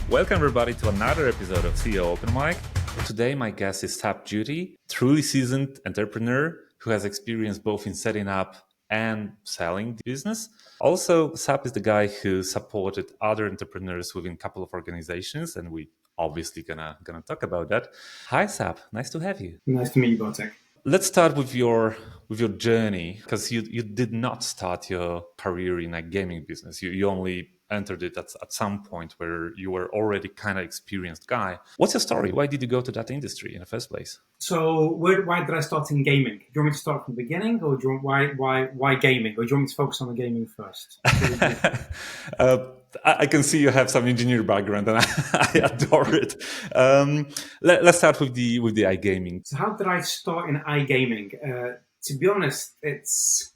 Welcome everybody to another episode of CEO Open Mic. Today my guest is Sab Jhooti, truly seasoned entrepreneur who has experience both in setting up and selling the business. Also, Sab is the guy who supported other entrepreneurs within a couple of organizations, and we obviously gonna talk about that. Hi Sab, nice to have you. Nice to meet you, Bartek. Let's start with your journey, because you did not start your career in a gaming business. You only entered it at some point where you were already kind of experienced guy. What's your story? Why did you go to that industry in the first place? So, why did I start in gaming? Do you want me to start from the beginning, or do you want, why gaming, or do you want me to focus on the gaming first? I can see you have some engineer background, and I adore it. Let's start with the iGaming. So, how did I start in iGaming? To be honest, it's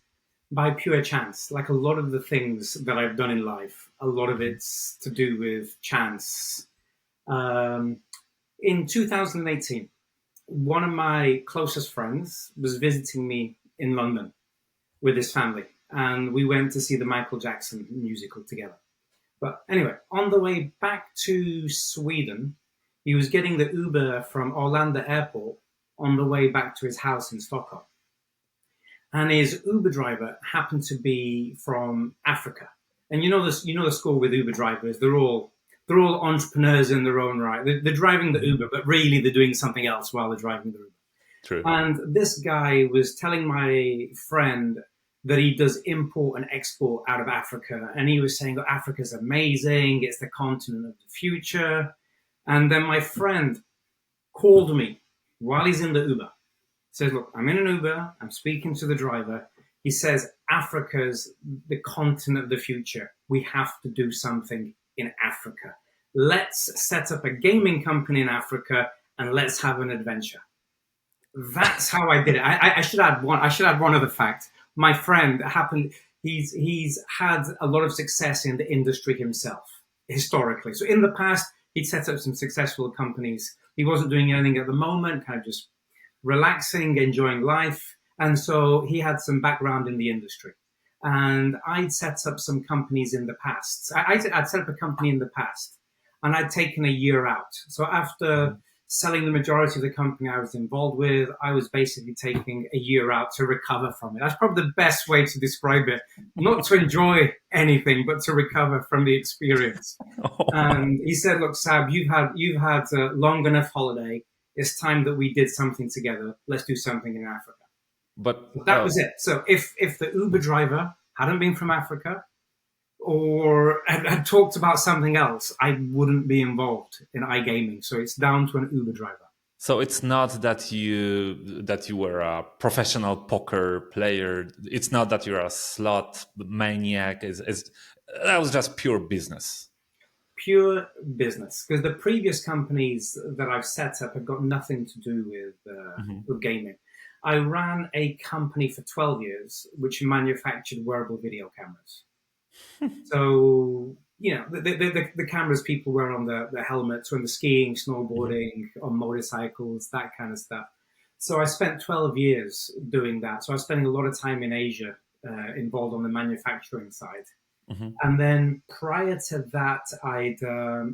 by pure chance. Like a lot of the things that I've done in life, a lot of it's to do with chance. In 2018, one of my closest friends was visiting me in London with his family, and we went to see the Michael Jackson musical together. But anyway, on the way back to Sweden, he was getting the Uber from Arlanda Airport on the way back to his house in Stockholm. And his Uber driver happened to be from Africa. And you know the score with Uber drivers, they're all entrepreneurs in their own right. They're driving the Uber, but really they're doing something else while they're driving the Uber. True. And this guy was telling my friend that he does import and export out of Africa. And he was saying that Africa's amazing. It's the continent of the future. And then my friend called me while he's in the Uber. Says, look, I'm in an Uber. I'm speaking to the driver. He says, Africa's the continent of the future. We have to do something in Africa. Let's set up a gaming company in Africa and let's have an adventure. That's how I did it. I should add one other fact. My friend he's had a lot of success in the industry himself, historically. So in the past, he'd set up some successful companies. He wasn't doing anything at the moment, kind of just relaxing, enjoying life. And so he had some background in the industry. And I'd set up some companies in the past. I'd set up a company in the past, and I'd taken a year out. So after selling the majority of the company I was involved with, I was basically taking a year out to recover from it. That's probably the best way to describe it. Not to enjoy anything, but to recover from the experience. And he said, look, Sab, you've had a long enough holiday. It's time that we did something together. Let's do something in Africa. But that was it. So if the Uber driver hadn't been from Africa or had talked about something else, I wouldn't be involved in iGaming. So it's down to an Uber driver. So it's not that you were a professional poker player. It's not that you're a slot maniac. That was just pure business. Pure business, because the previous companies that I've set up have got nothing to do with gaming. I ran a company for 12 years which manufactured wearable video cameras. So, you know, the cameras people wear on the helmets when they're skiing, snowboarding, on motorcycles, that kind of stuff. So I spent 12 years doing that. So I was spending a lot of time in Asia involved on the manufacturing side. And then prior to that, I'd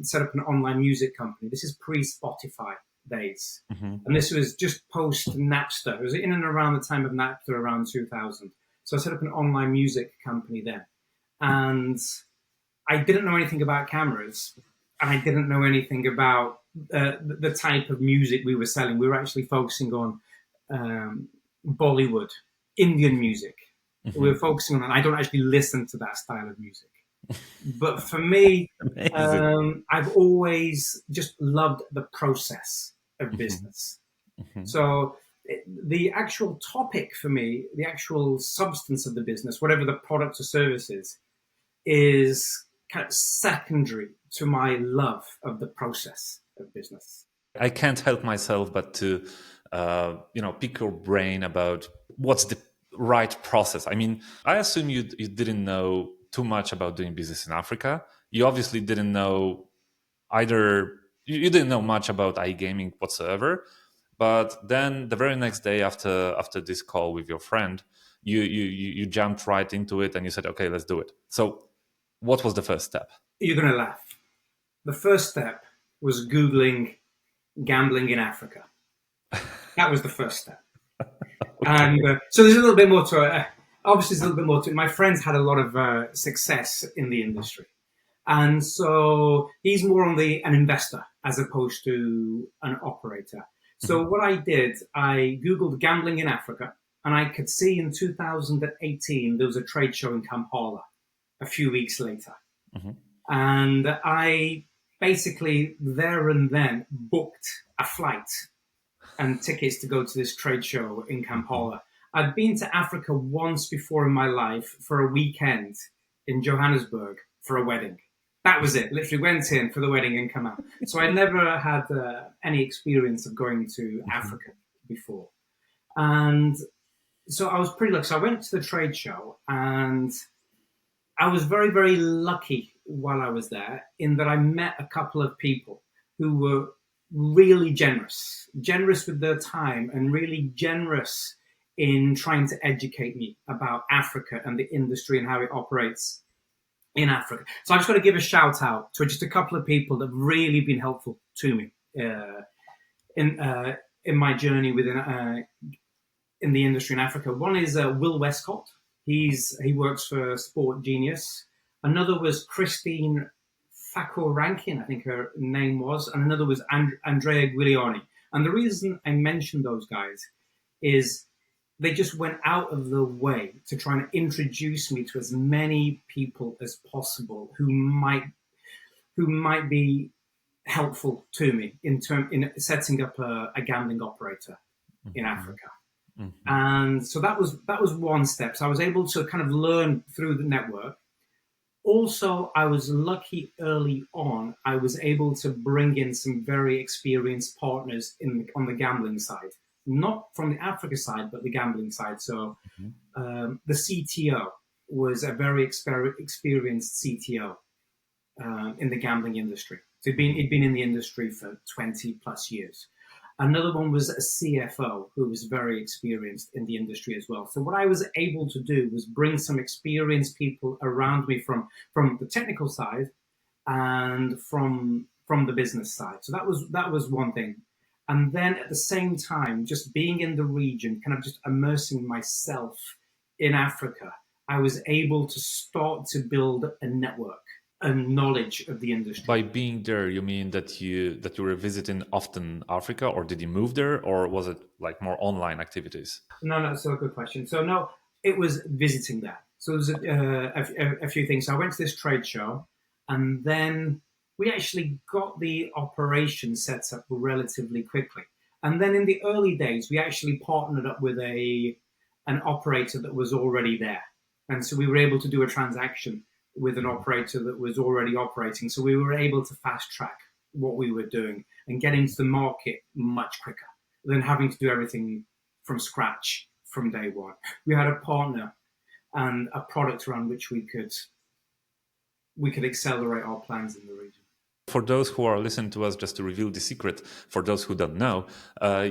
set up an online music company. This is pre-Spotify days. And this was just post-Napster. It was in and around the time of Napster, around 2000. So I set up an online music company then. And I didn't know anything about cameras. And I didn't know anything about the type of music we were selling. We were actually focusing on Bollywood, Indian music. We were focusing on that. I don't actually listen to that style of music. But for me, I've always just loved the process of business. So the actual topic for me, the actual substance of the business, whatever the product or service is kind of secondary to my love of the process of business. I can't help myself but to, pick your brain about what's the right process. I mean, I assume you didn't know too much about doing business in Africa. You obviously didn't know either. You didn't know much about iGaming whatsoever. But then the very next day after this call with your friend, you jumped right into it and you said, okay, let's do it. So what was the first step? You're going to laugh. The first step was Googling gambling in Africa. That was the first step. Okay. And so there's a little bit more to it. Obviously, there's a little bit more to it. My friend's had a lot of success in the industry. And so he's more on an investor as opposed to an operator. So Mhm, what I did, I Googled gambling in Africa, and I could see in 2018 there was a trade show in Kampala a few weeks later. mhm, And I basically there and then booked a flight and tickets to go to this trade show in mhm, Kampala. I'd been to Africa once before in my life for a weekend in Johannesburg for a wedding. That was it. Literally went in for the wedding and come out. So I never had any experience of going to mhm, Africa before. And so I was pretty lucky. So I went to the trade show and I was very, very lucky while I was there in that I met a couple of people who were really generous with their time and really generous in trying to educate me about Africa and the industry and how it operates in Africa. So I just got to give a shout out to just a couple of people that have really been helpful to me in in my journey in the industry in Africa. One is Will Westcott. He works for Sport Genius. Another was Christine Thakur Rankin, I think her name was, and another was Andrea Guiliani. And the reason I mentioned those guys is they just went out of the way to try and introduce me to as many people as possible who might be helpful to me in setting up a gambling operator in mhm, Africa. mhm. And so that was one step. So I was able to kind of learn through the network. Also, I was lucky early on. I was able to bring in some very experienced partners on the gambling side, not from the Africa side, but the gambling side. So the CTO was a very experienced CTO in the gambling industry. So he'd been in the industry for 20 plus years. Another one was a CFO who was very experienced in the industry as well. So what I was able to do was bring some experienced people around me from the technical side and from the business side. So that was one thing. And then at the same time, just being in the region, kind of just immersing myself in Africa, I was able to start to build a network and knowledge of the industry. By being there, you mean that you were visiting often Africa, or did you move there, or was it like more online activities? No, no, so a good question. So no, it was visiting there. So there's a few things. So I went to this trade show, and then we actually got the operation set up relatively quickly. And then in the early days, we actually partnered up with an operator that was already there, and so we were able to do a transaction with an Mhm. operator that was already operating. So we were able to fast track what we were doing and get into the market much quicker than having to do everything from scratch from day one. We had a partner and a product around which we could accelerate our plans in the region. For those who are listening to us, just to reveal the secret, for those who don't know,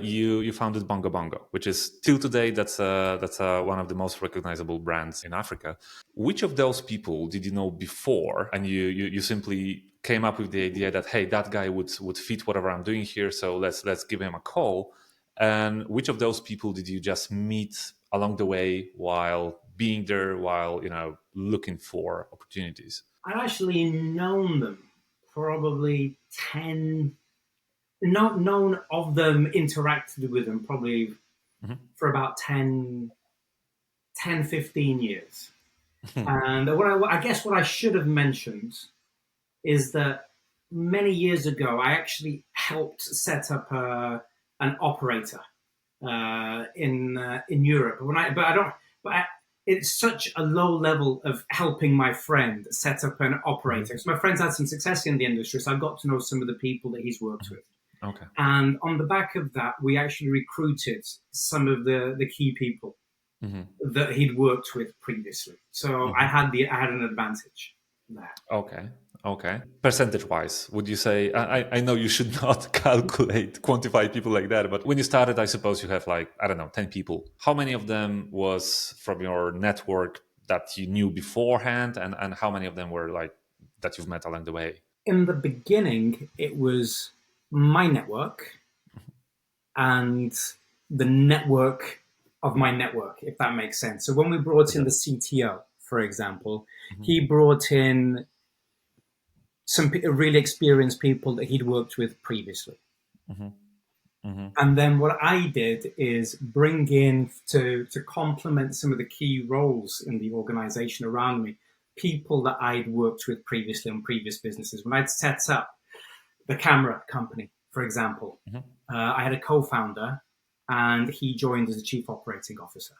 you founded Bongo Bongo, which is till today that's one of the most recognizable brands in Africa. Which of those people did you know before, and you simply came up with the idea that, hey, that guy would fit whatever I'm doing here, so let's give him a call. And which of those people did you just meet along the way while being there, while looking for opportunities? I've actually known them probably 10, not known of them, interacted with them probably Mhm. for about 10, 15 years. And I guess what I should have mentioned is that many years ago, I actually helped set up an operator in Europe. But I don't. But it's such a low level of helping my friend set up an Mhm. operator. So my friend's had some success in the industry, so I got to know some of the people that he's worked with. Okay. And on the back of that, we actually recruited some of the key people Mhm. that he'd worked with previously. So Mhm. I had an advantage there. Okay. Okay. Percentage wise, would you say? I know you should not calculate, quantify people like that, but when you started, I suppose you have like, I don't know, 10 people. How many of them was from your network that you knew beforehand? And how many of them were like that you've met along the way? in the beginning, it was my network and the network of my network, if that makes sense. So when we brought in the CTO, for example, he brought in some really experienced people that he'd worked with previously. And then what I did is bring in to complement some of the key roles in the organization around me, people that I'd worked with previously on previous businesses. When I'd set up the camera company, for example, I had a co-founder and he joined as the chief operating officer.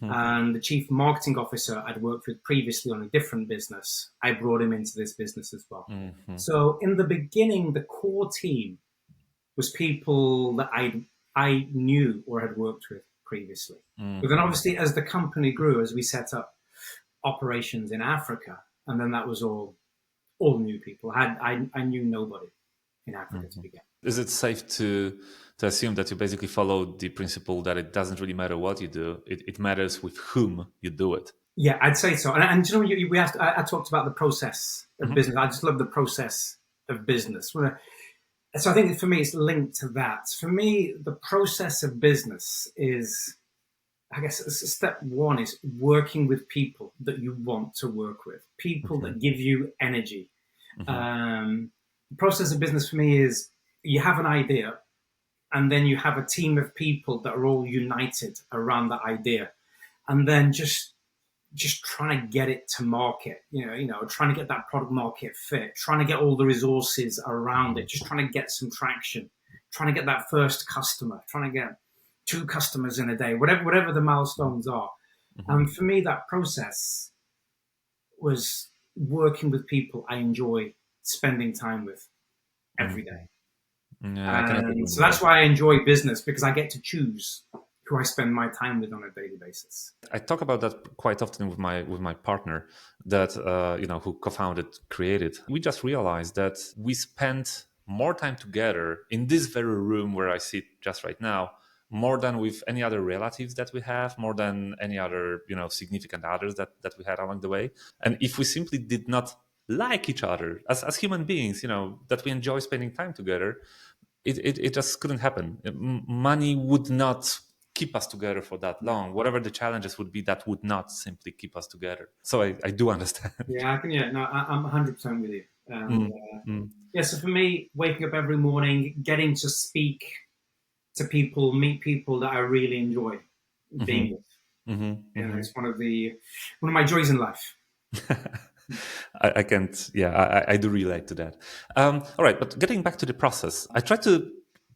And the chief marketing officer I'd worked with previously on a different business, I brought him into this business as well. So in the beginning, the core team was people that I knew or had worked with previously. But then obviously as the company grew, as we set up operations in Africa, and then that was all new people. I knew nobody in Africa to begin. Is it safe to assume that you basically follow the principle that it doesn't really matter what you do, it matters with whom you do it? Yeah, I'd say so. And you know, we asked, I talked about the process of business. I just love the process of business. So I think for me, it's linked to that. For me, the process of business is, I guess, step one is working with people that you want to work with, people that give you energy. The process of business for me is you have an idea and then you have a team of people that are all united around that idea. And then just trying to get it to market, trying to get that product market fit, trying to get all the resources around it, just trying to get some traction, trying to get that first customer, trying to get 2 customers in a day, whatever the milestones are. And for me, that process was working with people I enjoy spending time with every day. Yeah, and so that's why I enjoy business, because I get to choose who I spend my time with on a daily basis. I talk about that quite often with my partner that who co-founded Created. We just realized that we spend more time together in this very room where I sit just right now, more than with any other relatives that we have, more than any other significant others that we had along the way. And if we simply did not like each other as human beings, that we enjoy spending time together, it just couldn't happen. Money would not keep us together for that long. Whatever the challenges would be, that would not simply keep us together. So I do understand. Yeah, I'm 100% with you. So for me, waking up every morning, getting to speak to people, meet people that I really enjoy being with. It's one of my joys in life. I can't. Yeah, I do relate to that. All right, but getting back to the process, I tried to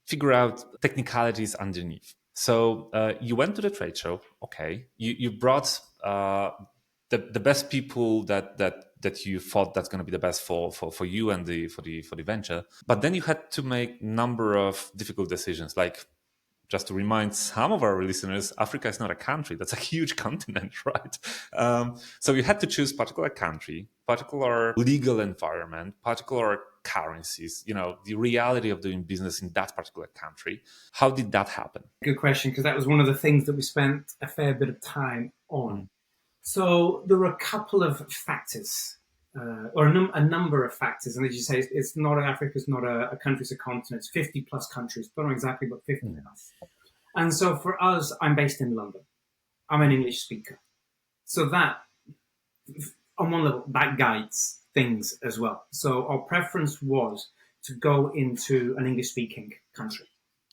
figure out technicalities underneath. So you went to the trade show. Okay, you brought the best people that you thought that's going to be the best for you and for the venture. But then you had to make number of difficult decisions, like. Just to remind some of our listeners, Africa is not a country. That's a huge continent, right? So you had to choose particular country, particular legal environment, particular currencies, the reality of doing business in that particular country. How did that happen? Good question, because that was one of the things that we spent a fair bit of time on. So there were a couple of factors. Or a number of factors. And as you say, it's not Africa's not a country, it's a continent. It's 50 plus countries, don't know exactly, but 50 plus. And so for us, I'm based in London. I'm an English speaker. So that, on one level, that guides things as well. So our preference was to go into an English-speaking country.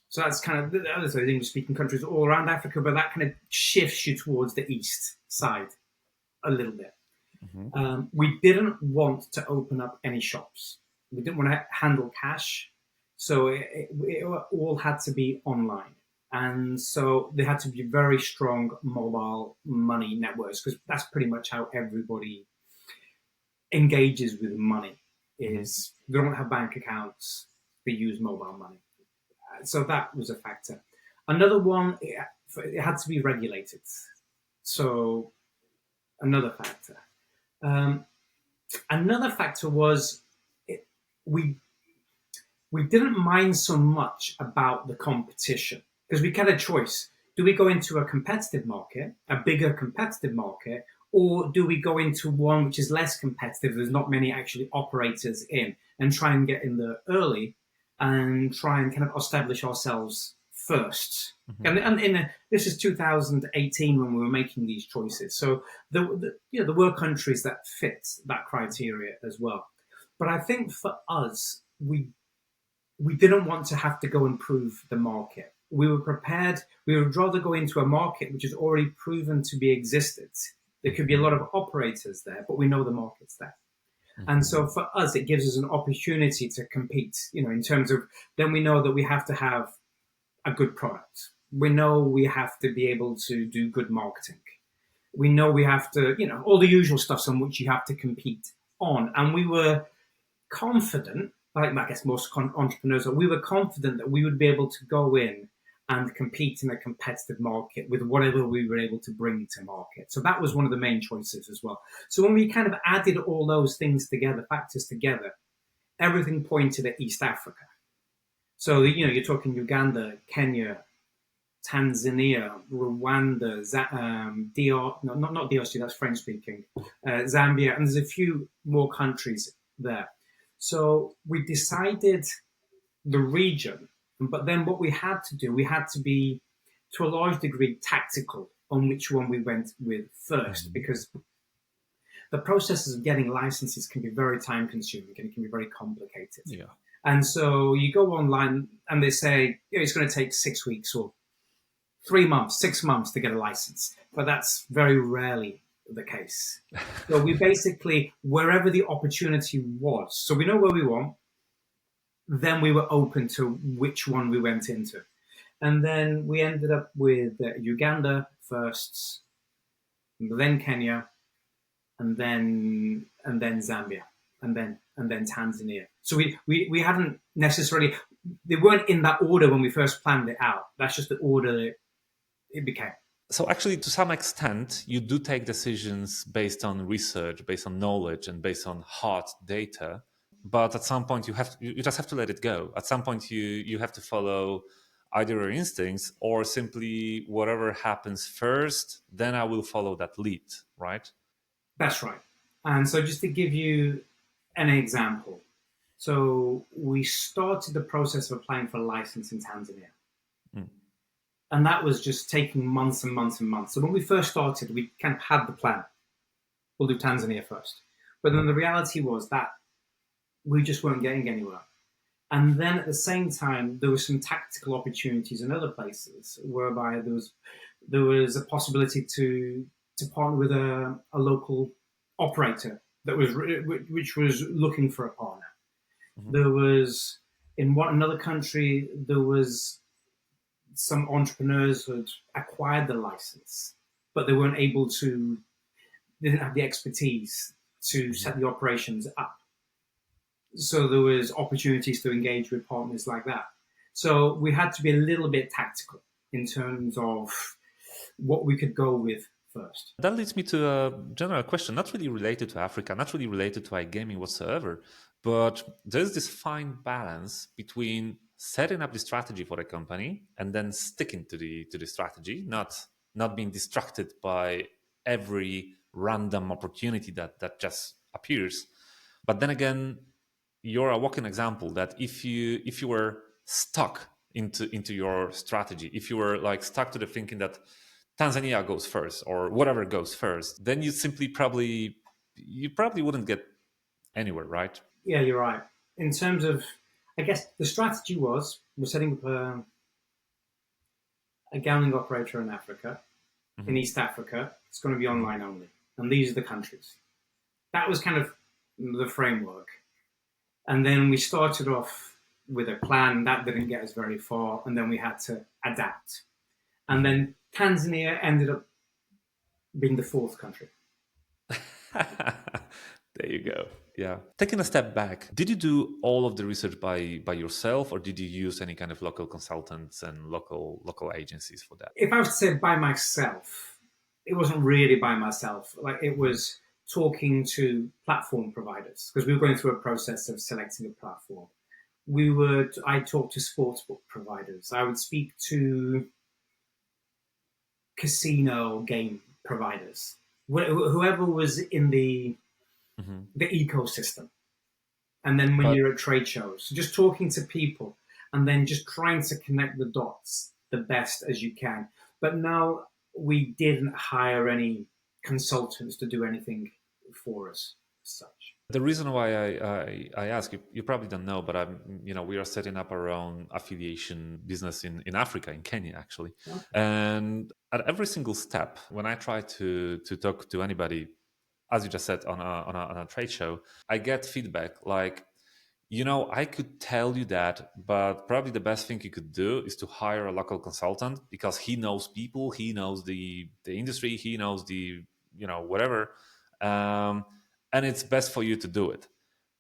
So that's kind of, the other side, English-speaking countries all around Africa, but that kind of shifts you towards the east side a little bit. We didn't want to open up any shops. We didn't want to handle cash. So it all had to be online. And so there had to be very strong mobile money networks, because that's pretty much how everybody engages with money is they don't have bank accounts, they use mobile money. So that was a factor. Another one, it had to be regulated. So another factor. Another factor was we didn't mind so much about the competition, because we had a choice. Do we go into a competitive market, a bigger competitive market, Or do we go into one which is less competitive, there's not many actually operators in, and try and get in there early and try and kind of establish ourselves first? Mhm. And this is 2018 when we were making these choices. So there were countries that fit that criteria as well. But I think for us, we didn't want to have to go and prove the market. We were prepared. We would rather go into a market which is already proven to be existed. There could be a Mhm. lot of operators there, but we know the market's there. And Mhm. so for us, it gives us an opportunity to compete, in terms of, then we know that we have to have a good product. We know we have to be able to do good marketing. We know we have to, all the usual stuff on which you have to compete on. And we were confident, like I guess most entrepreneurs, we were confident that we would be able to go in and compete in a competitive market with whatever we were able to bring to market. So that was one of the main choices as well. So when we kind of added all those things together, factors together, everything pointed at East Africa. So you're talking Uganda, Kenya, Tanzania, Rwanda, DR, no, not DRC, that's French speaking, Zambia, and there's a few more countries there. So we decided the region, but then what we had to do, we had to be to a large degree tactical on which one we went with first, Mhm. because the processes of getting licenses can be very time consuming and it can be very complicated. Yeah. And so you go online and they say, it's going to take 6 weeks or 3 months, 6 months to get a license, but that's very rarely the case. So we basically, wherever the opportunity was, so we know where we want, then we were open to which one we went into. And then we ended up with Uganda first, then Kenya, and then Zambia, and then Tanzania. So we hadn't necessarily, they weren't in that order when we first planned it out. That's just the order it became. So actually, to some extent, you do take decisions based on research, based on knowledge, and based on hard data. But at some point, you just have to let it go. At some point, you have to follow either your instincts or simply whatever happens first. Then I will follow that lead, right? That's right. And so just to give you an example, so we started the process of applying for a license in Tanzania. Mm. And that was just taking months and months and months. So when we first started, we kind of had the plan. We'll do Tanzania first. But then the reality was that we just weren't getting anywhere. And then at the same time, there were some tactical opportunities in other places whereby there was a possibility to partner with a local operator that was which was looking for a partner. Mhm. There was in another country there was some entrepreneurs who had acquired the license, but they weren't able to. They didn't have the expertise to Mhm. set the operations up. So there was opportunities to engage with partners like that. So we had to be a little bit tactical in terms of what we could go with first. That leads me to a general question, not really related to Africa, not really related to iGaming whatsoever, but there's this fine balance between setting up the strategy for a company and then sticking to the strategy, not being distracted by every random opportunity that just appears. But then again, you're a walking example that if you were stuck into your strategy, if you were like stuck to the thinking that Tanzania goes first or whatever goes first, then you probably wouldn't get anywhere, right? Yeah, you're right. In terms of, I guess the strategy was we're setting up a gambling operator in Africa, in Hmm. East Africa. It's going to be Hmm. online only, and these are the countries. That was kind of the framework. And then we started off with a plan that didn't get us very far, and then we had to adapt. And Hmm. then Tanzania ended up being the fourth country. There you go. Yeah. Taking a step back, did you do all of the research by yourself, or did you use any kind of local consultants and local agencies for that? If I was to say by myself, it wasn't really by myself. Like it Mhm. was talking to platform providers because we were going through a process of selecting a platform. I talked to sportsbook providers. I would speak to casino game providers. whoever was in Hmm. the ecosystem. And then when But you're at trade shows, so just talking to people and then just trying to connect the dots the best as you can. But no, we didn't hire any consultants to do anything for us as such. the reason why I ask you, you probably don't know, but we are setting up our own affiliation business in Africa, in Kenya, actually. And at every single step, when I try to talk to anybody, as you just said on a trade show, I get feedback like, I could tell you that, but probably the best thing you could do is to hire a local consultant because he knows people, he knows the industry, he knows the whatever, um, and it's best for you to do it.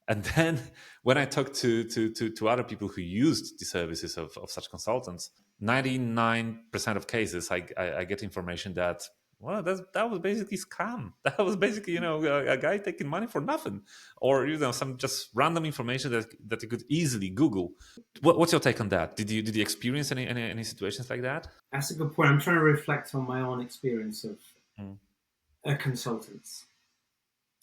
And then when I talk to other people who used the services of such consultants, 99% of cases, I get information that, well, that was basically scam. That was basically, a guy taking money for nothing, or some just random information that you could easily Google. What's your take on that? Did you experience any situations like that? That's a good point. I'm trying to reflect on my own experience of Mm. a consultant.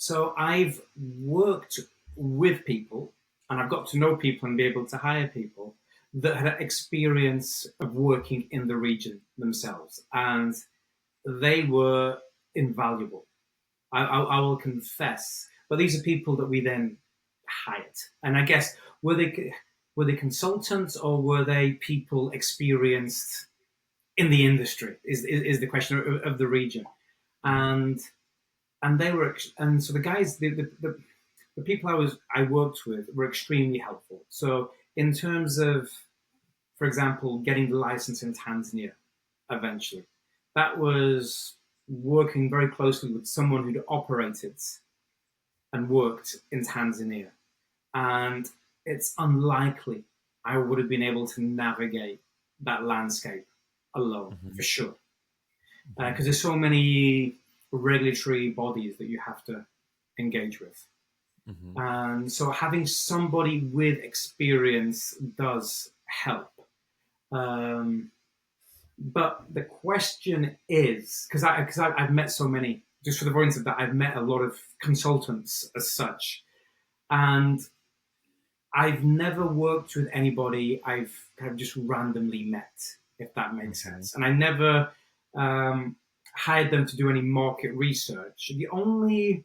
So I've worked with people and I've got to know people and be able to hire people that had experience of working in the region themselves. And they were invaluable. I will confess. But these are people that we then hired. And I guess were they consultants or were they people experienced in the industry? Is the question of the region, Mhm. and they were and so the guys the people I worked with were extremely helpful. So in terms of, for example, getting the license in Tanzania eventually, that was working very closely with someone who'd operated and worked in Tanzania. And it's unlikely I would have been able to navigate that landscape alone, for Mhm. sure. Mhm. Because there's so many regulatory bodies that you have to engage with. Mhm. And so having somebody with experience does help. Um, but the question is, I've met so many, just for the avoidance of that, I've met a lot of consultants as such, and I've never worked with anybody I've kind of just randomly met, if that makes Mhm. sense. And I never hired them to do any market research. The only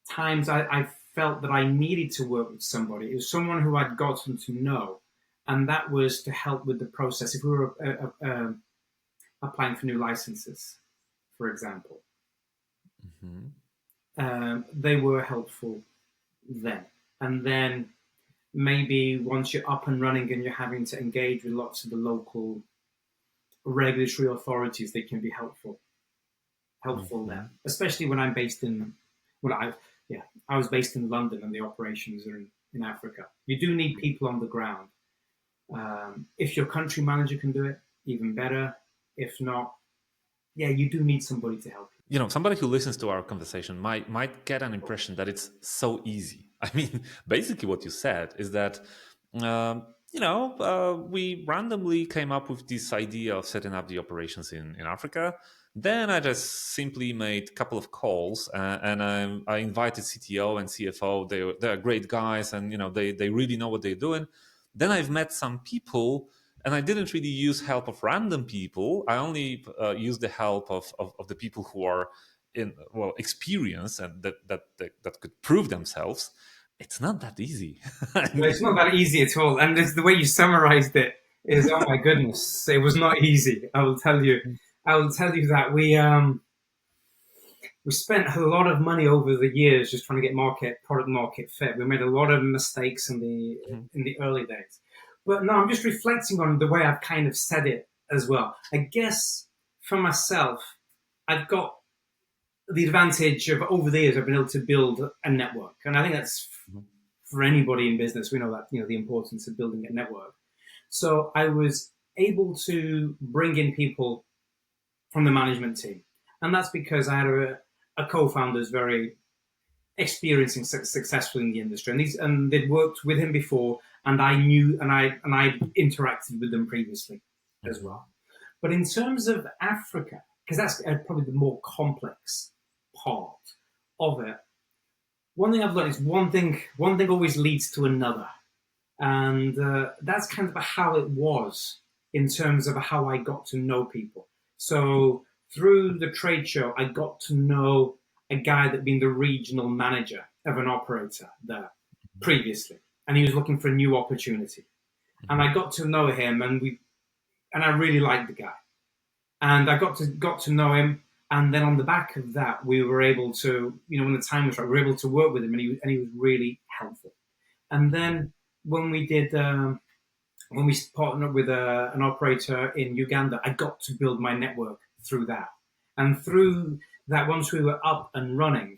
times I felt that I needed to work with somebody, it was someone who I'd gotten to know, and that was to help with the process. If we were applying for new licenses, for example, Mhm. they were helpful then. And then maybe once you're up and running and you're having to engage with lots of the local regulatory authorities, they can be helpful there, Mhm. especially when I'm based in, well, I was based in London and the operations are in Africa. You do need people on the ground. If your country manager can do it, even better. If not, yeah, you do need somebody to help Somebody who listens to our conversation might get an impression that it's so easy. I mean, basically what you said is that we randomly came up with this idea of setting up the operations in Africa. Then I just simply made a couple of calls, and I invited CTO and CFO. They're great guys, and they really know what they're doing. Then I've met some people, and I didn't really use help of random people. I only used the help of the people who are experienced and that could prove themselves. It's not that easy. I you. It's not mean, that easy at all. And the way you summarized it is, oh my goodness, it was not easy. I will tell you. I will tell you that we spent a lot of money over the years just trying to get product market fit. We made a lot of mistakes in the early days. But no, I'm just reflecting on the way I've kind of said it as well. I guess for myself, I've got the advantage of over the years I've been able to build a network, and I think that's for anybody in business. We know that the importance of building a network. So I was able to bring in people from the management team, and that's because I had a co-founder who's very experienced and successful in the industry, and they'd worked with him before, and I knew and I interacted with them previously as Mhm. well. But in terms of Africa, because that's probably the more complex part of it. One thing I've learned is one thing always leads to another, and that's kind of how it was in terms of how I got to know people. So through the trade show, I got to know a guy that had been the regional manager of an operator there previously, and he was looking for a new opportunity. And I got to know him, and I really liked the guy, and I got to know him. And then on the back of that, we were able to, when the time was right, we were able to work with him, and he was really helpful. And then when we did, when we partnered up with an operator in Uganda, I got to build my network through that. And through that, once we were up and running,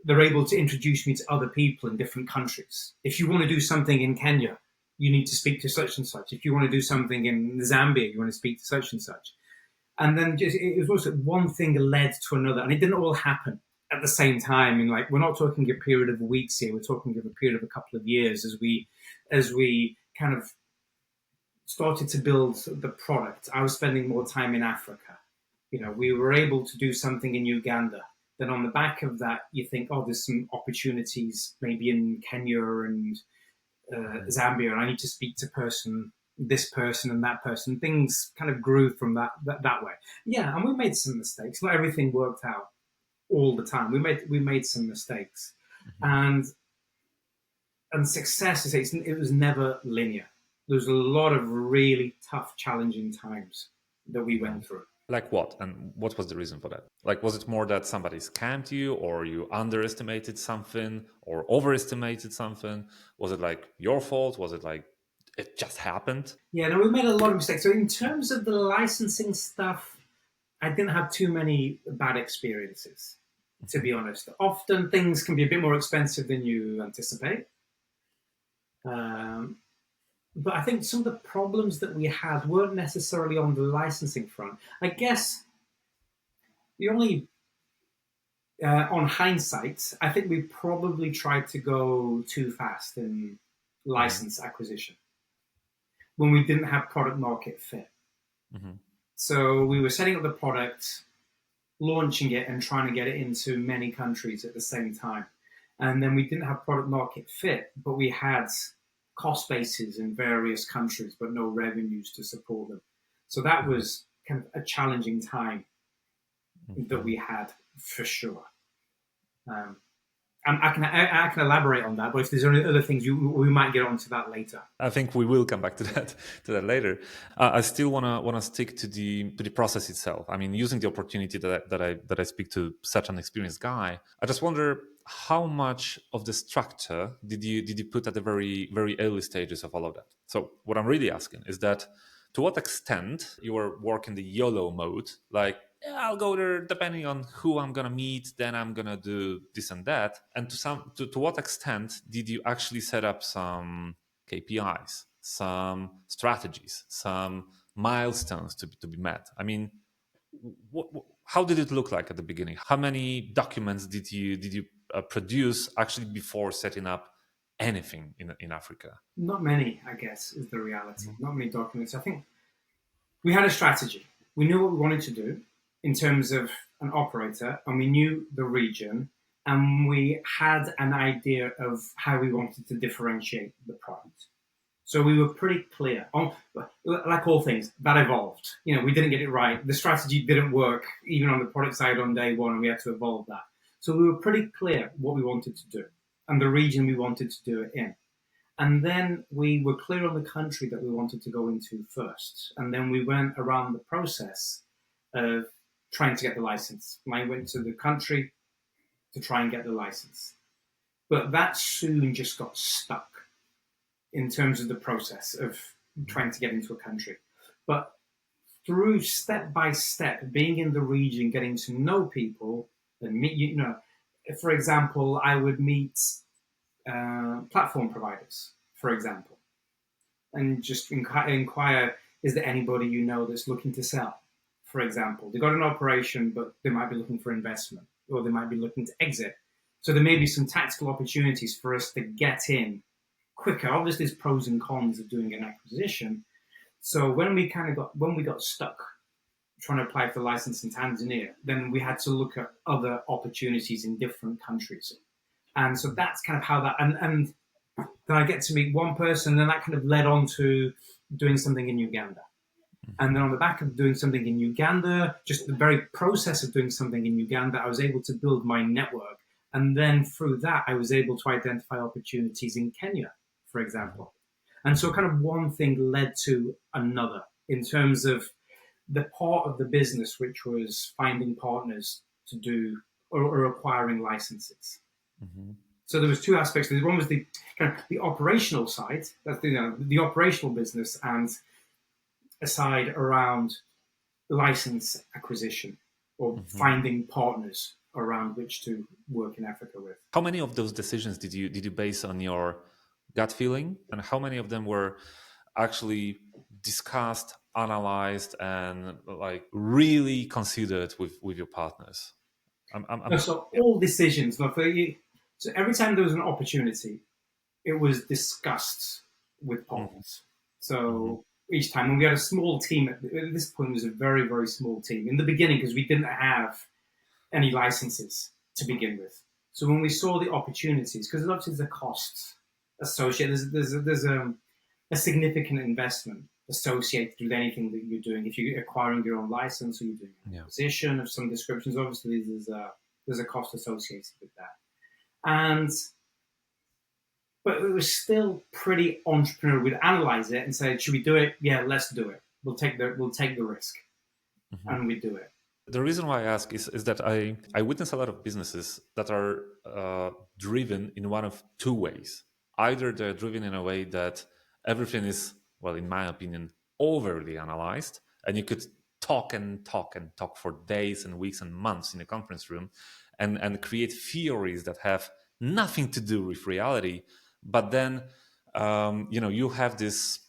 they're able to introduce me to other people in different countries. If you want to do something in Kenya, you need to speak to such and such. If you want to do something in Zambia, you want to speak to such and such. And then it was also one thing led to another, and it didn't all happen at the same time. And like, we're not talking a period of weeks here; we're talking of a period of a couple of years as we kind of started to build the product. I was spending more time in Africa. We were able to do something in Uganda. Then on the back of that, you think, oh, there's some opportunities maybe in Kenya and Zambia, and I need to speak to this person and that person. Things kind of grew from that way. Yeah, and we made some mistakes. Not everything worked out all the time. We made some mistakes, and success it was never linear. There was a lot of really tough, challenging times that we went through. Like what? And what was the reason for that? Like, was it more that somebody scammed you, or you underestimated something, or overestimated something? Was it like your fault? Was it like it just happened? Yeah, no, we made a lot of mistakes. So in terms of the licensing stuff, I didn't have too many bad experiences, to be honest. Often things can be a bit more expensive than you anticipate. But I think some of the problems that we had weren't necessarily on the licensing front. I guess the only, on hindsight, I think we probably tried to go too fast in license acquisition when we didn't have product market fit. Mm-hmm. So we were setting up the product, launching it, and trying to get it into many countries at the same time. And then we didn't have product market fit, but we had cost bases in various countries, but no revenues to support them. So that was kind of a challenging time that we had, for sure. And I can elaborate on that, but if there's any other things, we might get onto that later. I think we will come back to that later. I still wanna stick to the process itself. I mean, using the opportunity that I speak to such an experienced guy, I just wonder how much of the structure did you put at the very very early stages of all of that. So what I'm really asking is that to what extent you were working the YOLO mode, like, yeah, I'll go there depending on who I'm gonna meet, then I'm gonna do this and that. And to what extent did you actually set up some KPIs, some strategies, some milestones to be met? I mean, how did it look like at the beginning? How many documents did you produce actually before setting up anything in Africa? Not many, I guess, is the reality. Not many documents. I think we had a strategy. We knew what we wanted to do in terms of an operator, and we knew the region, and we had an idea of how we wanted to differentiate the product. So we were pretty clear. Like all things, that evolved. We didn't get it right. The strategy didn't work, even on the product side on day one, and we had to evolve that. So we were pretty clear what we wanted to do and the region we wanted to do it in. And then we were clear on the country that we wanted to go into first. And then we went around the process of trying to get the license. I went to the country to try and get the license. But that soon just got stuck in terms of the process of trying to get into a country. But through step by step, being in the region, getting to know people, and meet, for example, I would meet platform providers, for example, and just inquire, is there anybody that's looking to sell? For example, they've got an operation, but they might be looking for investment, or they might be looking to exit. So there may be some tactical opportunities for us to get in quicker. Obviously, there's pros and cons of doing an acquisition. So when we got stuck trying to apply for a license in Tanzania, then we had to look at other opportunities in different countries. And so that's kind of how that, and then I get to meet one person, and that kind of led on to doing something in Uganda. And then on the back of doing something in Uganda, just the very process of doing something in Uganda, I was able to build my network. And then through that, I was able to identify opportunities in Kenya, for example. And so kind of one thing led to another in terms of the part of the business, which was finding partners to do or acquiring licenses. Mm-hmm. So there was two aspects. One was the kind of the operational side, that's the operational business, and a side around license acquisition or Mm-hmm. finding partners around which to work in Africa with. How many of those decisions did you base on your gut feeling, and how many of them were actually discussed, analyzed, and like really considered with your partners? No, I'm so yeah. all decisions, so every time there was an opportunity, it was discussed with Mm-hmm. partners. Mm-hmm. So each time, when we had a small team, at this point, it was a very, very small team in the beginning because we didn't have any licenses to begin with. So when we saw the opportunities, because obviously there's a cost associated, there's a significant investment associated with anything that you're doing. If you're acquiring your own license or you're doing an Yeah. acquisition of some descriptions, obviously there's a cost associated with that. And but it was still pretty entrepreneurial. We'd analyze it and say, should we do it? Yeah, let's do it. We'll take the risk, Mm-hmm. and we do it. The reason why I ask is that I witness a lot of businesses that are driven in one of two ways. Either they're driven in a way that everything is, well, in my opinion, overly analyzed, and you could talk and talk and talk for days and weeks and months in a conference room, and create theories that have nothing to do with reality. But then, you have this,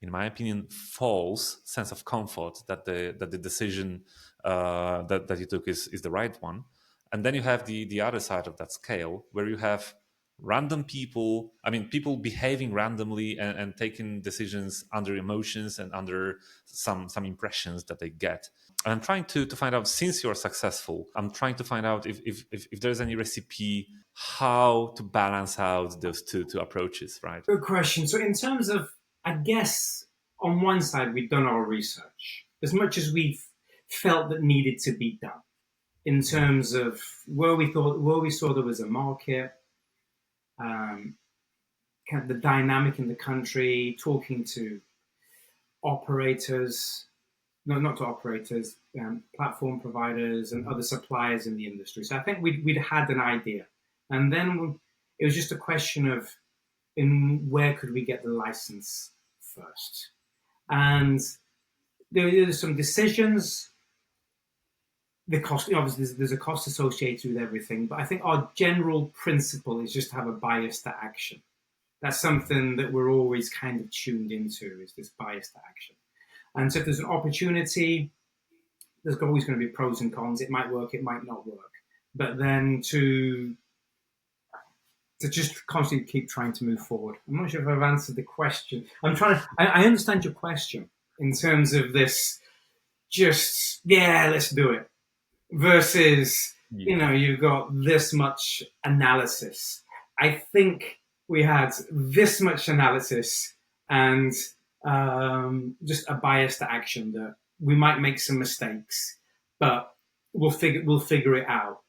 in my opinion, false sense of comfort that the decision that you took is the right one. And then you have the other side of that scale where you have random people, I mean, people behaving randomly and taking decisions under emotions and under some impressions that they get. And I'm trying to find out, since you're successful, I'm trying to find out if there's any recipe how to balance out those two approaches, right? Good question. So, in terms of, I guess, on one side, we've done our research as much as we've felt that needed to be done in terms of where we saw there was a market, um, kind of the dynamic in the country, talking to operators, no, not to operators, platform providers and other suppliers in the industry. So I think we'd had an idea, and then it was just a question of in where could we get the license first, and there's some decisions. The cost, obviously, there's a cost associated with everything, but I think our general principle is just to have a bias to action. That's something that we're always kind of tuned into, is this bias to action. And so if there's an opportunity, there's always going to be pros and cons. It might work, it might not work. But then to just constantly keep trying to move forward. I'm not sure if I've answered the question. I understand your question in terms of this just, yeah, let's do it. Versus, Yeah. you've got this much analysis. I think we had this much analysis and just a bias to action that we might make some mistakes, but we'll figure it out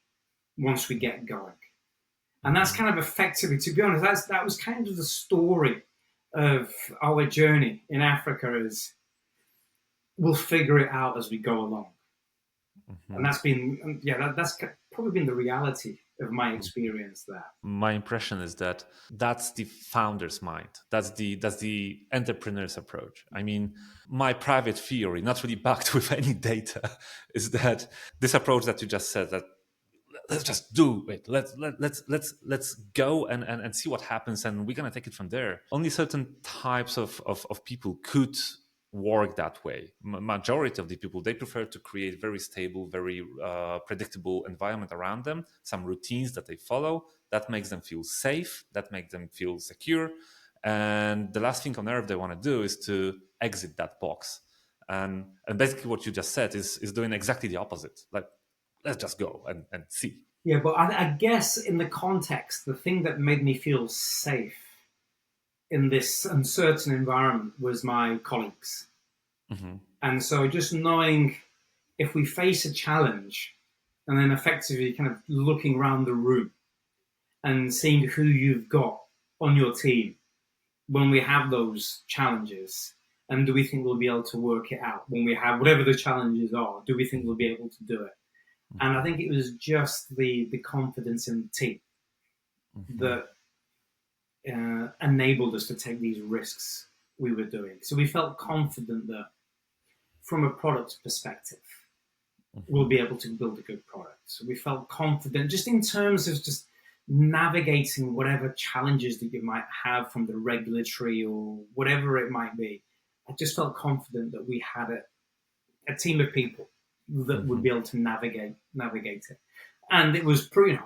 once we get going. And that's kind of effectively, to be honest, that was kind of the story of our journey in Africa. Is we'll figure it out as we go along. And Mm-hmm. that's been, yeah, that's probably been the reality of my experience there. My impression is that that's the founder's mind, that's the entrepreneur's approach. I mean, my private theory, not really backed with any data, is that this approach that you just said, that let's just do it, let's go and see what happens, and we're gonna take it from there. Only certain types of people could work that way. Majority of the people, they prefer to create very stable, very predictable environment around them, some routines that they follow that makes them feel safe, that makes them feel secure, and the last thing on earth they want to do is to exit that box. And basically what you just said is doing exactly the opposite. Like, let's just go and see. Yeah, but I guess in the context, the thing that made me feel safe in this uncertain environment was my colleagues. Hmm. And so just knowing if we face a challenge and then effectively kind of looking around the room and seeing who you've got on your team when we have those challenges, and do we think we'll be able to work it out when we have whatever the challenges are? Do we think we'll be able to do it? And I think it was just the confidence in the team Hmm. that enabled us to take these risks we were doing. So we felt confident that from a product perspective, we'll Hmm. be able to build a good product. So we felt confident just in terms of just navigating whatever challenges that you might have from the regulatory or whatever it might be. I just felt confident that we had a team of people that would Hmm. be able to navigate it. And it was pretty,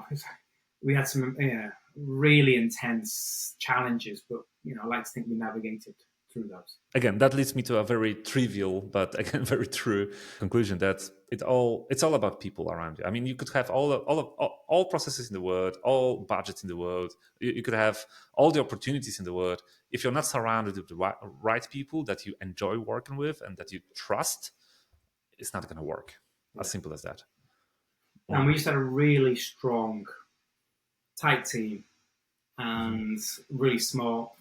we had some really intense challenges, but I like to think we navigated through those. Again, that leads me to a very trivial but again very true conclusion that it's all about people around you. I mean, you could have all processes in the world, all budgets in the world. You could have all the opportunities in the world. If you're not surrounded with the right people that you enjoy working with and that you trust, it's not going to work. As Yeah. simple as that. And we Mm. just had a really strong, tight team Mhm. and really smart,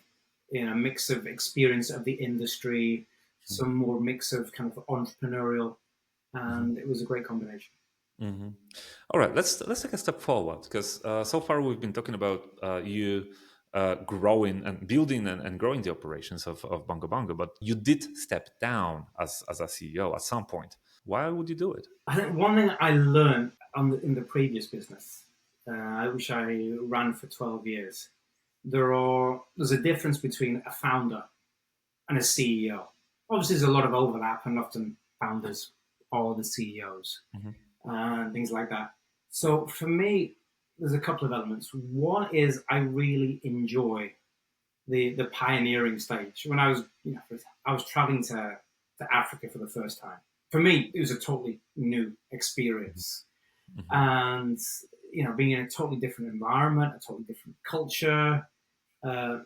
mix of experience of the industry, some Mhm. more mix of kind of entrepreneurial, Mhm. and it was a great combination. Mhm. All right, let's take a step forward because so far we've been talking about you growing and building and growing the operations of Bongo Bongo, but you did step down as a CEO at some point. Why would you do it? I think one thing I learned in the previous business, which I ran for 12 years, there's a difference between a founder and a CEO. Obviously, there's a lot of overlap, and often founders are the CEOs Mhm. and things like that. So for me, there's a couple of elements. One is I really enjoy the pioneering stage. When I was traveling to Africa for the first time. For me, it was a totally new experience, Mhm. and being in a totally different environment, a totally different culture. Uh,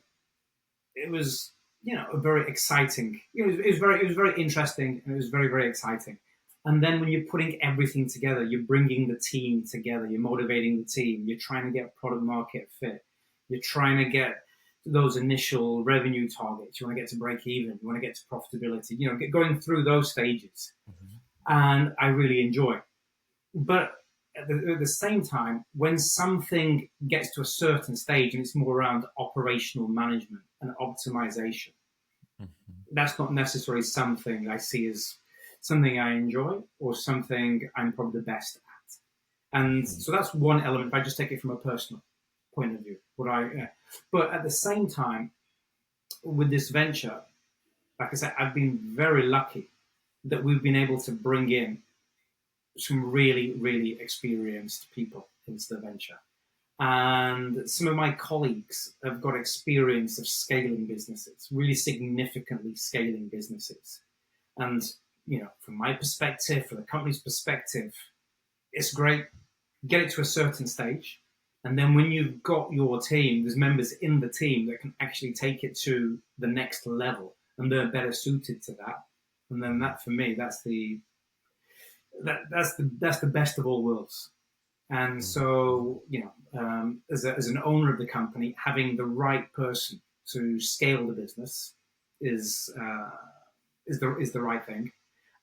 it was a very exciting. It was very interesting, and it was very very exciting. And then when you're putting everything together, you're bringing the team together, you're motivating the team, you're trying to get product market fit, you're trying to get those initial revenue targets, you want to get to break even, you want to get to profitability, going through those stages. Mhm. And I really enjoy. But at the same time, when something gets to a certain stage and it's more around operational management and optimization, Mhm. that's not necessarily something I see as something I enjoy or something I'm probably the best at. And Mhm. so that's one element. If I just take it from a personal point of view, but at the same time, with this venture, like I said, I've been very lucky that we've been able to bring in some really, really experienced people into the venture. And some of my colleagues have got experience of scaling businesses, really significantly scaling businesses. And, from my perspective, from the company's perspective, it's great. Get it to a certain stage. And then when you've got your team, there's members in the team that can actually take it to the next level and they're better suited to that. And then Mhm. that for me, that's the best of all worlds. And Mhm. so, as an owner of the company, having the right person to scale the business is is the right thing.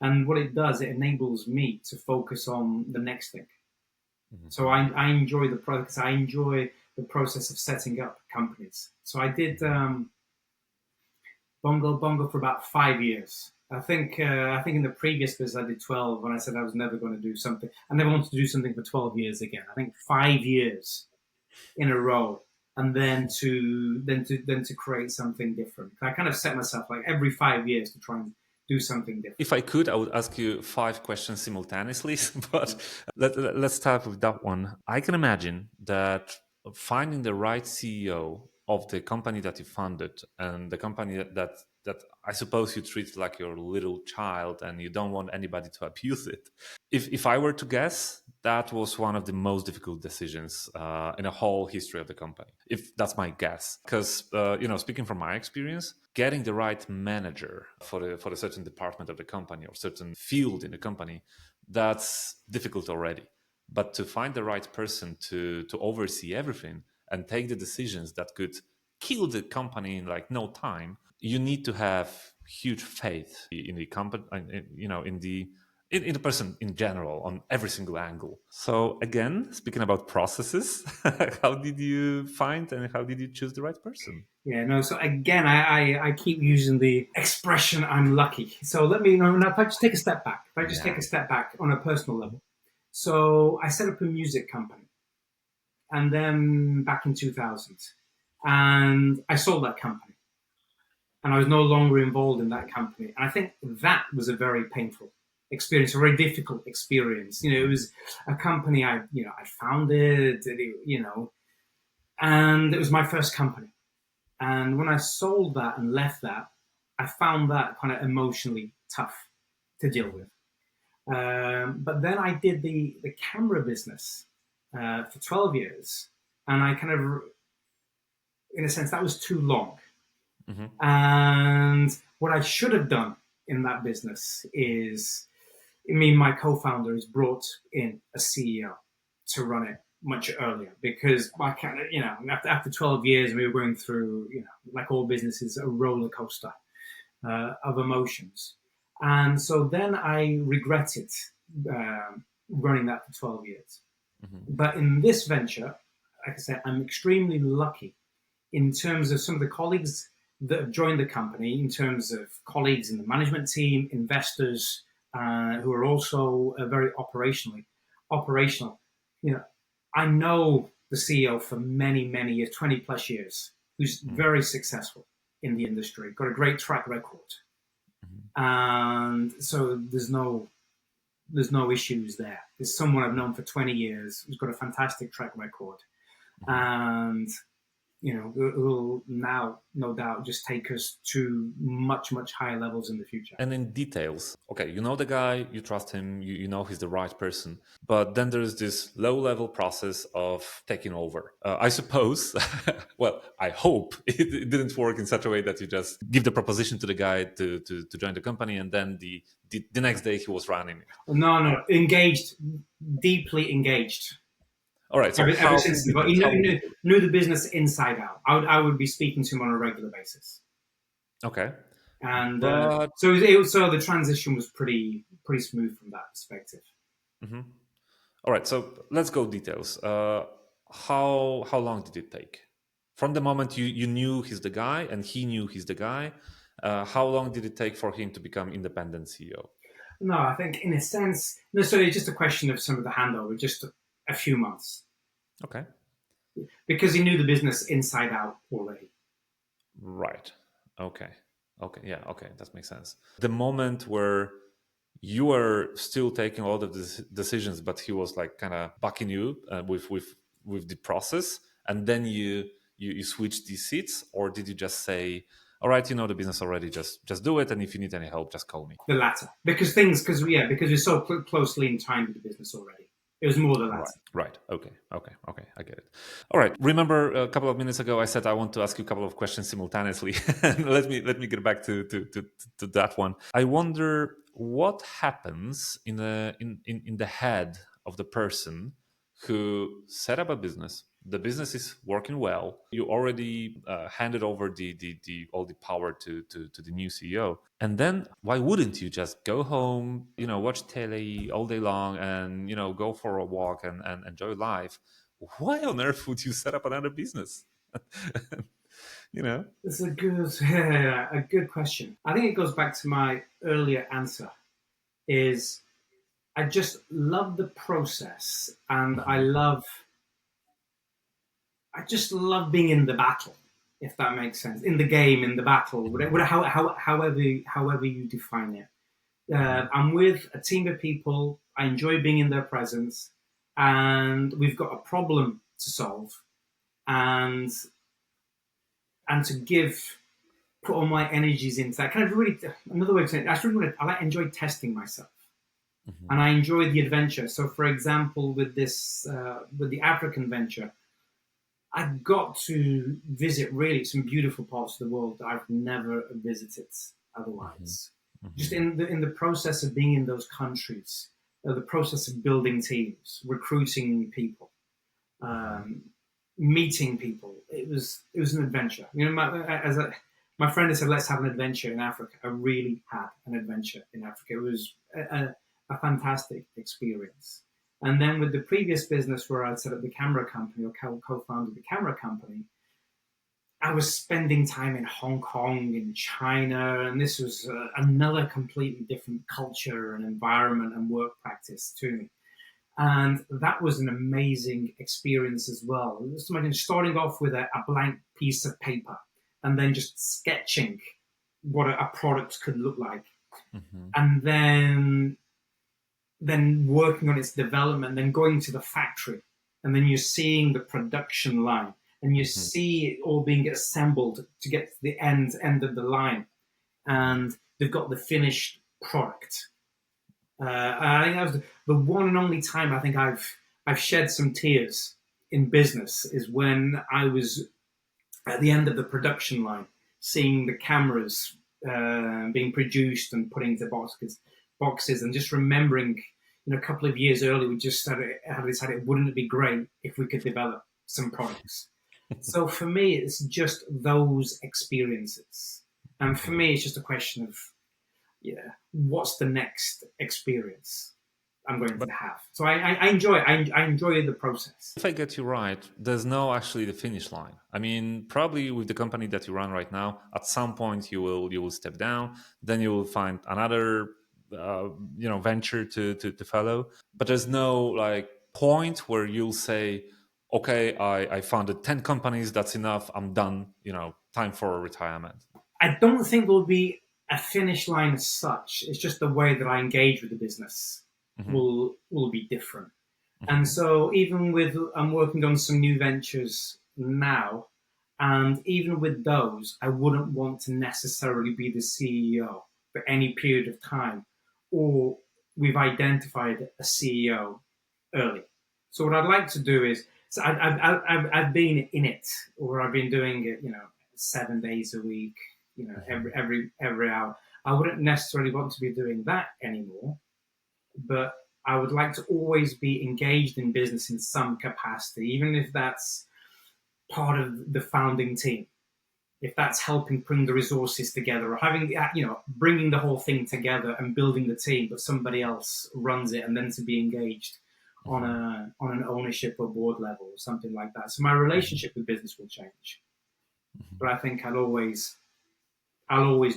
And what it does, it enables me to focus on the next thing. So Mhm. I enjoy the process. I enjoy the process of setting up companies. So I did Mhm. Bongo Bongo for about 5 years. I think in the previous business I did 12 when I said I was never going to do something. I never wanted to do something for 12 years again. I think 5 years in a row, and then to create something different. I kind of set myself like every 5 years to try and do something different. If I could, I would ask you five questions simultaneously, but let's start with that one. I can imagine that finding the right CEO of the company that you funded and the company that I suppose you treat it like your little child and you don't want anybody to abuse it. If I were to guess, that was one of the most difficult decisions in the whole history of the company. If that's my guess, because speaking from my experience, getting the right manager for a certain department of the company or certain field in the company, that's difficult already. But to find the right person to oversee everything and take the decisions that could kill the company in like no time, you need to have huge faith in the company, in the person in general on every single angle. So again, speaking about processes, how did you find and how did you choose the right person? Yeah, no. So again, I keep using the expression "I'm lucky." So let me know now. If I just take a step back, if I just take Yeah. a step back on a personal level. So I set up a music company, and then back in 2000, and I sold that company, and I was no longer involved in that company. And I think that was a very painful experience, a very difficult experience. You know, it was a company I founded, and it was my first company. And when I sold that and left that, I found that kind of emotionally tough to deal with. But then I did the camera business for 12 years. And I kind of, in a sense, that was too long. Hmm. And what I should have done in that business is, my co-founder has brought in a CEO to run it much earlier because I kind of, after 12 years, we were going through, like all businesses, a roller coaster of emotions. And so then I regretted running that for 12 years. Hmm. But in this venture, like I said, I'm extremely lucky in terms of some of the colleagues that have joined the company, in terms of colleagues in the management team, investors who are also very operational. You know, I know the CEO for many, many years, 20 plus years, who's very successful in the industry, got a great track record. And so there's no issues there. There's someone I've known for 20 years who's got a fantastic track record. Hmm. And will now, no doubt, just take us to much, much higher levels in the future. And in details, okay, you know the guy, you trust him, you know he's the right person. But then there's this low level process of taking over. I suppose, well, I hope it didn't work in such a way that you just give the proposition to the guy to join the company and then the next day he was running it. No, no, engaged, deeply engaged. All right, so Ever how since did he it, how did knew, it work? knew the business inside out. I would be speaking to him on a regular basis, Okay. and But so the transition was pretty smooth from that perspective. mhm. All right, so let's go details. How long did it take? From the moment you knew he's the guy and he knew he's the guy, how long did it take for him to become independent CEO? No, I think in a sense, no. So it's just a question of some of the handover, just a few months, Okay, because he knew the business inside out already. right. Okay, okay, yeah, okay, that makes sense. The moment where you were still taking all of the decisions, but he was like kind of backing you with the process, and then you switched these seats, or did you just say, "All right, you know the business already, just do it, and if you need any help, just call me." The latter, because we're so closely entwined with the business already. It was more the Right, latter. right. Okay, okay, okay. I get it. All right. Remember a couple of minutes ago, I said I want to ask you a couple of questions simultaneously. Let me get back to that one. I wonder what happens in the head of the person who set up a business. The business is working well. You already handed over the all the power to the new CEO, and then why wouldn't you just go home, watch telly all day long, and go for a walk and enjoy life? Why on earth would you set up another business? you know. It's a good question. I think it goes back to my earlier answer. Is I just love the process, and I Hmm. love I just love being in the battle, if that makes sense. In the game, in the battle, Hmm. however you define it. Hmm. I'm with a team of people. I enjoy being in their presence, and we've got a problem to solve, and to give. put all my energies into that. Kind of really, another way of saying it, I like enjoy testing myself, and Hmm. I enjoy the adventure. So, for example, with the African venture, I got to visit really some beautiful parts of the world that I've never visited Hmm. otherwise. Just Hmm. in the process of being in those countries, the process of building teams, recruiting people, Hmm. um, meeting people. It was an adventure. You know, my friend had said, "Let's have an adventure in Africa." I really had an adventure in Africa. It was a fantastic experience. And then with the previous business where I'd set up the camera company or co-founded the camera company, I was spending time in Hong Kong, in China, and this was another completely different culture and environment and work practice to me. And that was an amazing experience as well. Just imagine starting off with a blank piece of paper and then just sketching what a product could look like. Hmm. And then working on its development, then going to the factory, and then you're seeing the production line, and you Hmm. see it all being assembled to get to the end of the line, Hmm. and they've got the finished product. I think that was the one and only time I think I've shed some tears in business is when I was at the end of the production line, seeing the cameras being produced and put into boxes, and just remembering, a couple of years earlier, we just had decided, wouldn't it be great if we could develop some products? So for me, it's just those experiences, and for Hmm. me, it's just a question of, yeah, what's the next experience I'm going But to have? So I enjoy it. I enjoy the process. if I get you right, there's no actually the finish line. I mean, probably with the company that you run right now, at some point you will step down, then you will find another venture to follow. But there's no like point where you'll say, okay, I founded 10 companies, that's enough, I'm done. Time for retirement. I don't think there'll be a finish line as such. It's just the way that I engage with the business Hmm. will be different. And Hmm. so even with I'm working on some new ventures now, and even with those, I wouldn't want to necessarily be the CEO for any period of time, or we've identified a CEO early. So what I'd like to do is, so I've been in it, or I've been doing it, 7 days a week, Hmm. every hour. I wouldn't necessarily want to be doing that anymore, but I would like to always be engaged in business in some capacity, even if that's part of the founding team. If that's helping bring the resources together, or having bringing the whole thing together and building the team, but somebody else runs it, and then to be engaged on Hmm. an ownership or board level or something like that. So my Hmm. relationship with business will change, but Hmm. I think I'll always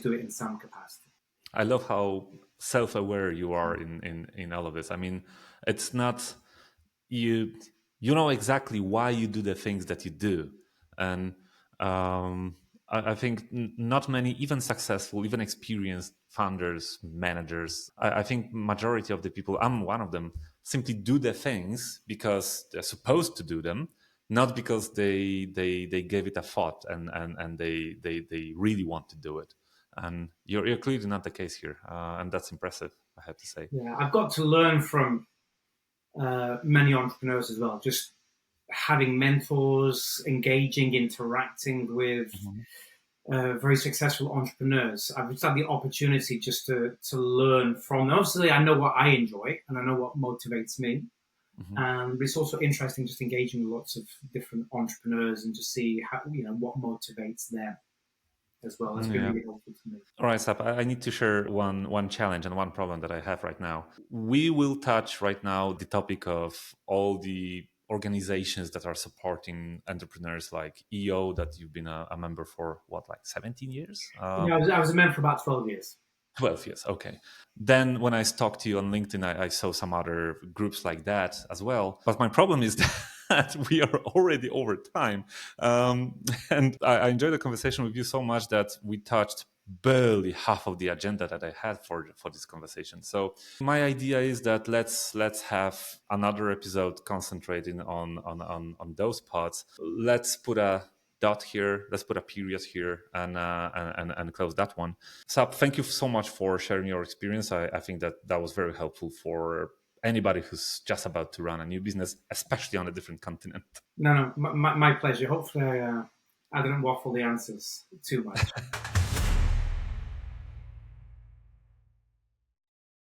do it in some capacity. I love how self-aware you are in all of this. I mean, it's not you you know exactly why you do the things that you do, and I think not many, even successful, even experienced founders, managers, I think majority of the people, I'm one of them, simply do the things because they're supposed to do them, not because they gave it a thought and they really want to do it. And you're clearly not the case here, and that's impressive, I have to say. Yeah, I've got to learn from many entrepreneurs as well. Just having mentors, engaging, interacting with Mhm. very successful entrepreneurs. I've just had the opportunity just to learn from them. Obviously, I know what I enjoy and I know what motivates me. Mhm. But it's also interesting just engaging with lots of different entrepreneurs and to see how what motivates them as well. That's been Yeah. really helpful to me. All right, Sap, I need to share one challenge and one problem that I have right now. We will touch right now the topic of all the organizations that are supporting entrepreneurs like EO that you've been a member for what, like 17 years? Yeah, I was a member for about 12 years. 12 years, okay. Then when I stalked you on LinkedIn, I saw some other groups like that as well. But my problem is that we are already over time. And I enjoyed the conversation with you so much that we touched barely half of the agenda that I had for this conversation. So my idea is that let's have another episode concentrating on those parts. Let's put a dot here. Let's put a period here and close that one. Sab, thank you so much for sharing your experience. I think that that was very helpful for anybody who's just about to run a new business, especially on a different continent. No, no, my pleasure. Hopefully, I didn't waffle the answers too much.